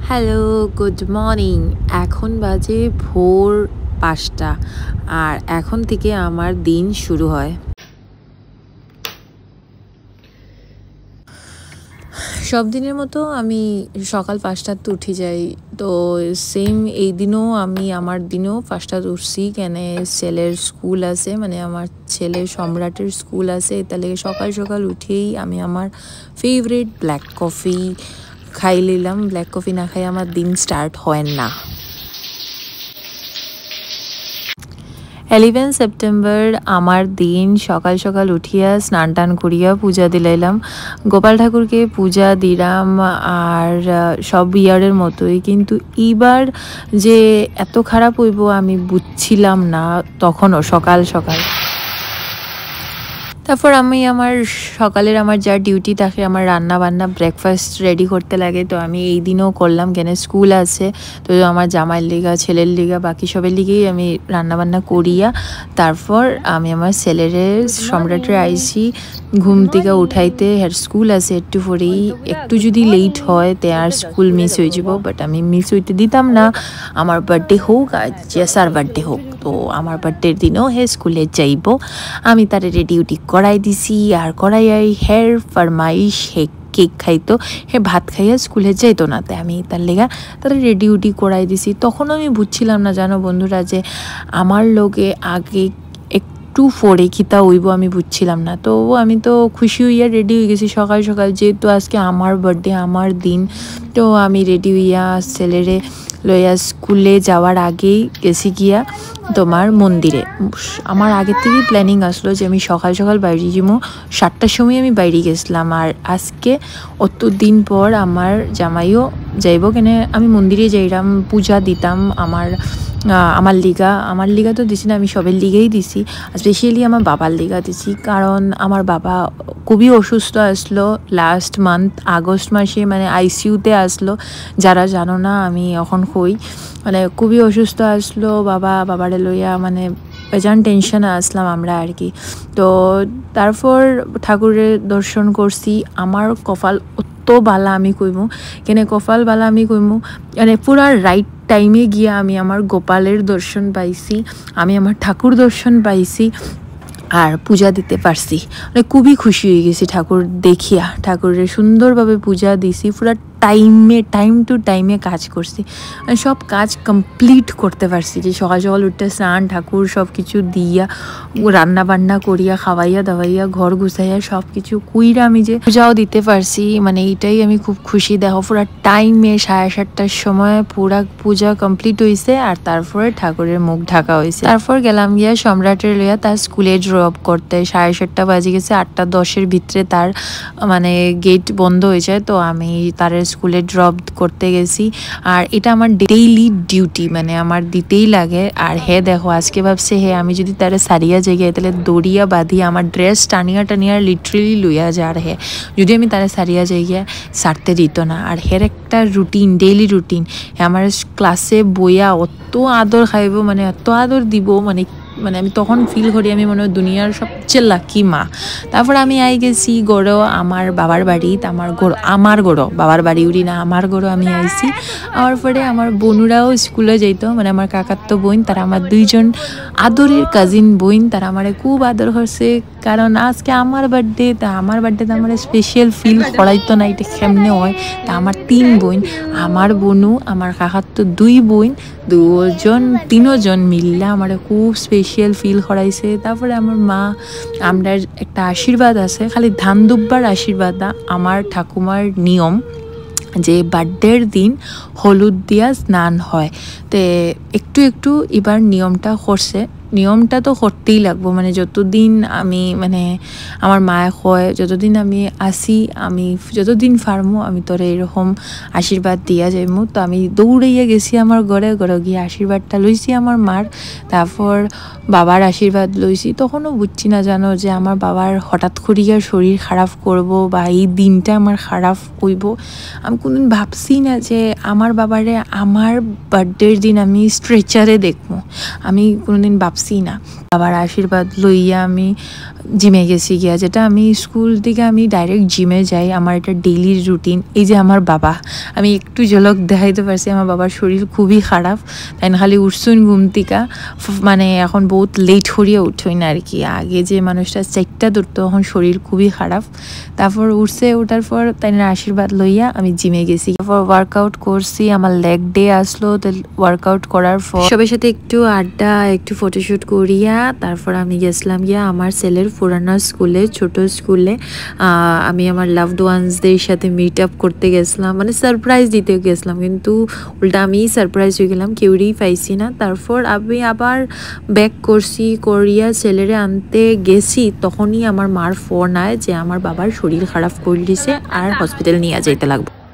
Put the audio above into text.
Hello, good morning. এখন বাজে ভোর ৫টা আর এখন থেকে আমার দিন শুরু হয়। সব দিনের মতো আমি সকাল ৫টাতে উঠে যাই। তো সেম এই দিনও আমি আমার দিনও ৫টাতে উঠছি, কেন ছেলের স্কুল আছে, মানে আমার ছেলে সম্রাটের স্কুল আছে। তার লেগে সকাল সকাল উঠেই আমি আমার ফেভারিট ব্ল্যাক কফি খাই নিলাম। ব্ল্যাক কফি না খাই আমার দিন স্টার্ট হয় না। 11 সেপ্টেম্বর আমার দিন সকাল সকাল উঠিয়া স্নান টান করিয়া পূজা দিলাইলাম। গোপাল ঠাকুরকে পূজা দিলাম আর সব ইয়ারের মতোই, কিন্তু এইবার যে এত খারাপ হইব আমি বুঝছিলাম না তখনও সকাল সকাল। তারপর আমি আমার সকালের আমার যা ডিউটি থাকে, আমার রান্না বান্না ব্রেকফাস্ট রেডি করতে লাগে। তো আমি এই দিনও করলাম, কেন স্কুল আছে। তো আমার জামাইয়ের লিগা, ছেলের লিগা, বাকি সবের লিগেই আমি রান্না বান্না করিয়া তারপর আমি আমার ছেলেরে সম্রাটের আইসি ঘুম থেকে উঠাইতে। আর স্কুল আছে একটু পরেই, একটু যদি লেট হয় তে আর স্কুল মিস হয়ে যাব, বাট আমি মিস হইতে দিতাম না। আমার বার্থডে হোক আর জেসার বার্থডে হোক, তো আমার বার্থডের দিনও হে স্কুলে যাইব। আমি তারে ডিউটি করাই দিছি আর করাই হের ফরমাইশ হে কেক খাইতো, হে ভাত খাইয়া স্কুলে যাইতো না, তাই আমি তার লেগা তাদের রেডি করাই দিছি। তখন আমি বুঝছিলাম না, জানো বন্ধুরা, যে আমার লোকে আগে একটু পরে খিতা হইব আমি বুঝছিলাম না। তো আমি তো খুশি হইয়া রেডি হয়ে গেছি সকাল সকাল, যেহেতু আজকে আমার বার্থডে, আমার দিন। তো আমি রেডি হইয়া ছেলেরে লইয়া স্কুলে যাওয়ার আগেই গেছি গিয়া তোমার মন্দিরে। আমার আগের থেকেই প্ল্যানিং আসলো যে আমি সকাল সকাল বাইরে যাবো। 7টার সময় আমি বাইরে গেছিলাম, আর আজকে অত দিন পর আমার জামাইও যাইব, কেন আমি মন্দিরে যাইলাম, পূজা দিতাম। আমার লিগা তো দিছি না, আমি সবের লিগেই দিছি। স্পেশালি আমার বাবার লিগা দিছি, কারণ আমার বাবা খুবই অসুস্থ আসলো লাস্ট মান্থ আগস্ট মাসে, মানে আইসিইউতে আসলো। যারা জানো না আমি এখন কই, মানে খুবই অসুস্থ আসলো বাবারে লইয়া, মানে বেজান টেনশনে আসলাম আমরা আর কি। তো তারপর ঠাকুরের দর্শন করছি। আমার কপাল অত বালা আমি কইমু, কেন কপাল বালা আমি কইমু, মানে পুরা রাইট টাইমে গিয়া আমি আমার গোপালের দর্শন পাইছি, আমি আমার ঠাকুর দর্শন পাইছি আর পূজা দিতে পারছি। মানে খুবই খুশি হয়ে গেছি ঠাকুর দেখিয়া। ঠাকুরের সুন্দরভাবে পূজা দিছি, পুরো টাইম টু টাইমে কাজ করছি, মানে সব কাজ কমপ্লিট করতে পারছি। যে সকাল সকাল উঠতে স্নান ঠাকুর সব কিছু দিয়া, রান্না বান্না করিয়া, খাওয়াইয়া দাওয়াইয়া, ঘর গুছাইয়া সব কিছু কইরা আমি যে পূজাও দিতে পারছি, মানে এইটাই আমি খুব খুশি। দেখো পুরা টাইমে 7:30টার সময় পুরা পূজা কমপ্লিট হয়েছে, আর তারপরে ঠাকুরের মুখ ঢাকা হয়েছে। তারপর গেলাম গিয়া সম্রাটের লইয়া তার স্কুলে ড্রপ করতে। 7:30 বাজে গেছে, 8:10-এর ভিতরে তার মানে গেট বন্ধ হয়ে যায়। তো আমি তার স্কুলে ড্রপ করতে গেছি, আর এটা আমার ডেইলি ডিউটি, মানে আমার দিতেই লাগে। আর হে দেখো আজকে ভাবছে হে আমি যদি তারা সারিয়া জায়গায় তাহলে দড়িয়া বাঁধিয়া আমার ড্রেস টানিয়া লিটারেলি লইয়া যার হে, যদি আমি তারা সারিয়া জায়গায় সারতে দিত না। আর হের একটা রুটিন, ডেইলি রুটিন, আমার ক্লাসে বইয়া অত আদর খাইব, মানে এত আদর দিব, মানে আমি তখন ফিল করি আমি মনে হয় দুনিয়ার সবচেয়ে লাকি মা। তারপর আমি আই গেছি গড়ো আমার বাবার বাড়ি। আমার গড়ো বাবার বাড়ি উড়ি না, আমার গড়ো আমি আইছি। আমার পরে আমার বোনুরাও স্কুলে যাইতো, মানে আমার কাকার তো বোন, তারা আমার 2জন আদরের কাজিন বোন, তারা আমারে খুব আদর করছে, কারণ আজকে আমার বার্থডে। তা আমার বার্থডেতে আমার স্পেশাল ফিল করাইতো না, এটা কেমনে হয়। তা আমার 3 বোন, আমার বোনু, আমার কাকার তো 2 বোন, 3জন মিললে আমার খুব স্পেশাল ফিল করাইছে। তারপরে আমার মা, আমরা একটা আশীর্বাদ আছে, খালি ধান দুব্বার আশীর্বাদ না, আমার ঠাকুমার নিয়ম যে বার্থডের দিন হলুদ দিয়া স্নান হয়। তে একটু এবার নিয়মটা করছে, নিয়মটা তো করতেই লাগবো, মানে যতদিন আমি, মানে আমার মায়ে কয় যতদিন আমি আসি, আমি যতদিন ফার্মো আমি তোরে এরকম আশীর্বাদ দিয়া যাইমু। তো আমি দৌড়াইয়া গেছি আমার ঘরে গিয়ে আশীর্বাদটা লইছি আমার মার, তারপর বাবার আশীর্বাদ লইছি। তখনও বুঝছি না জানো যে আমার বাবার হঠাৎ করিয়া শরীর খারাপ করব বা এই দিনটা আমার খারাপ হইব। আমি কোনদিন ভাবছি না যে আমার বাবারে আমার বার্থডের দিন আমি স্ট্রেচারে দেখবো, আমি কোনোদিন ভাবছি গেছি না। বাবার আশীর্বাদ লইয়া আমি জিমে গেছি গিয়া, যেটা আমি স্কুল থেকে আমি ডাইরেক্ট জিমে যাই, আমার এটা ডেইলি রুটিন। এই যে আমার বাবা, আমি একটু ঝলক দেখাইতে পারছি, আমার বাবার শরীর খুবই খারাপ, তাই না খালি উঠছুন ঘুম থেকে, মানে এখন বহুত লেট করিয়া উঠই না আর কি। আগে যে মানুষটা 4টা ধরতো, এখন শরীর খুবই খারাপ। তারপর ওঠার পর তাই না আশীর্বাদ লইয়া আমি জিমে গেছি। তারপর ওয়ার্কআউট করছি, আমার লেগ ডে আসলো। তো ওয়ার্কআউট করার পর সবার সাথে একটু আড্ডা, একটু ফটোশ্যুট করিয়া তারপর আমি গেছিলাম গিয়া আমার ছেলের পুরানো স্কুলে, ছোট স্কুলে। আমি আমার লাভড ওয়ান্সদের সাথে মিট আপ করতে গেছিলাম, মানে সারপ্রাইজ দিতে গেছিলাম, কিন্তু উল্টা আমি সারপ্রাইজ হয়ে গেলাম, কেউই পাইছি না। তারপর আমি আবার ব্যাক করিয়া ছেলেরে আনতে গেছি, তখনই আমার মার ফোন আয় যে আমার বাবার শরীর খারাপ করে দিছে আর হসপিটাল নিয়ে যাইতে লাগবে।